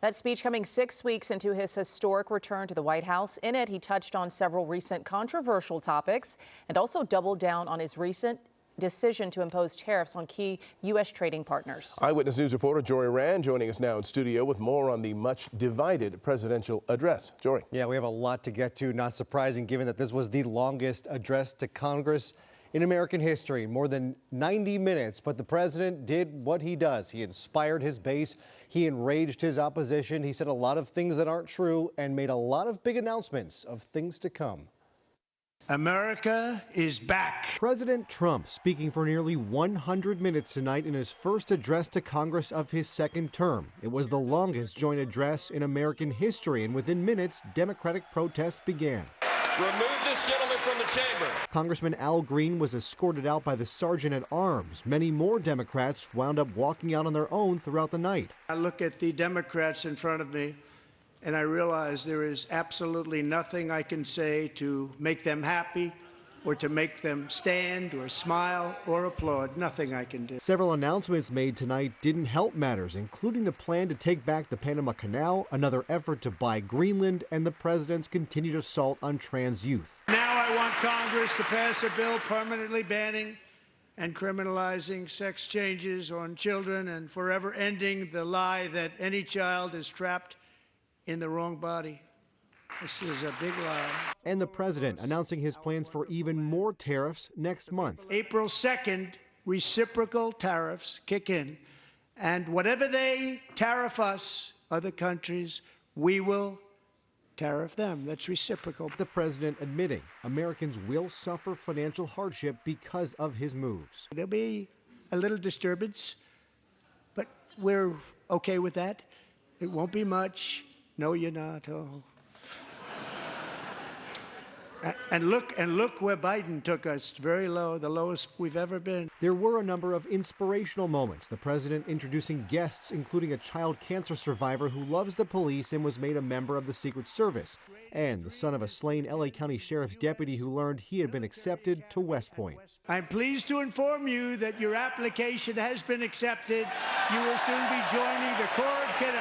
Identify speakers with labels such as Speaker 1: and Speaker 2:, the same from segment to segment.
Speaker 1: That speech coming 6 weeks into his historic return to the White House. In it, he touched on several recent controversial topics and also doubled down on his recent decision to impose tariffs on key U.S. trading partners.
Speaker 2: Eyewitness News reporter Jory Rand joining us now in studio with more on the much divided presidential address. Jory.
Speaker 3: Yeah, we have a lot to get to. Not surprising, given that this was the longest address to Congress in American history, more than 90 minutes. But the president did what he does. He inspired his base. He enraged his opposition. He said a lot of things that aren't true and made a lot of big announcements of things to come.
Speaker 4: America is back.
Speaker 3: President Trump speaking for nearly 100 minutes tonight in his first address to Congress of his second term. It was the longest joint address in American history, and within minutes, Democratic protests began.
Speaker 5: Remove this gentleman from the chamber.
Speaker 3: Congressman Al Green was escorted out by the sergeant at arms. Many more Democrats wound up walking out on their own throughout the night.
Speaker 4: I look at the Democrats in front of me, and I realize there is absolutely nothing I can say to make them happy or to make them stand or smile or applaud. Nothing I can do.
Speaker 3: Several announcements made tonight didn't help matters, including the plan to take back the Panama Canal, another effort to buy Greenland, and the president's continued assault on trans youth.
Speaker 4: Now I want Congress to pass a bill permanently banning and criminalizing sex changes on children and forever ending the lie that any child is trapped in the wrong body. This is a big lie.
Speaker 3: And the president announcing his plans for even more tariffs next month.
Speaker 4: April 2nd, reciprocal tariffs kick in. And whatever they tariff us, other countries, we will tariff them. That's reciprocal.
Speaker 3: The president admitting Americans will suffer financial hardship because of his moves.
Speaker 4: There'll be a little disturbance, but we're okay with that. It won't be much. No, you're not. Oh. And look where Biden took us, very low, the lowest we've ever been.
Speaker 3: There were a number of inspirational moments. The president introducing guests, including a child cancer survivor who loves the police and was made a member of the Secret Service, and the son of a slain LA County Sheriff's deputy who learned he had been accepted to West Point.
Speaker 4: I'm pleased to inform you that your application has been accepted. You will soon be joining the Corps of Cadets.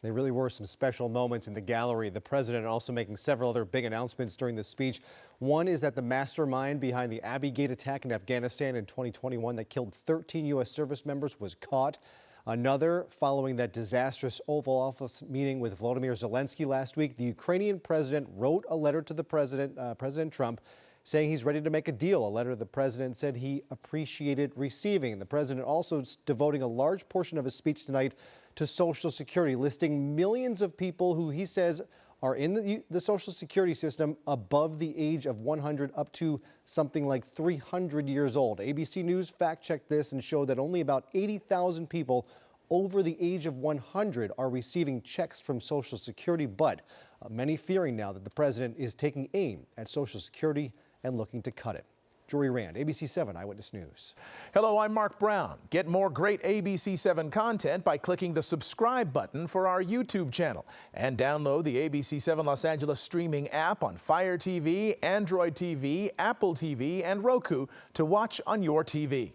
Speaker 3: There really were some special moments in the gallery. The president also making several other big announcements during the speech. One is that the mastermind behind the Abbey Gate attack in Afghanistan in 2021 that killed 13 U.S. service members was caught. Another, following that disastrous Oval Office meeting with Volodymyr Zelensky last week, the Ukrainian president wrote a letter to the President Trump, saying he's ready to make a deal. A letter the president said he appreciated receiving. The president also devoting a large portion of his speech tonight to Social Security, listing millions of people who he says are in the Social Security system above the age of 100 up to something like 300 years old. ABC News fact-checked this and showed that only about 80,000 people over the age of 100 are receiving checks from Social Security, but many fearing now that the president is taking aim at Social Security and looking to cut it. Jory Rand, ABC 7 Eyewitness News.
Speaker 2: Hello, I'm Mark Brown. Get more great ABC 7 content by clicking the subscribe button for our YouTube channel and download the ABC 7 Los Angeles streaming app on Fire TV, Android TV, Apple TV, and Roku to watch on your TV.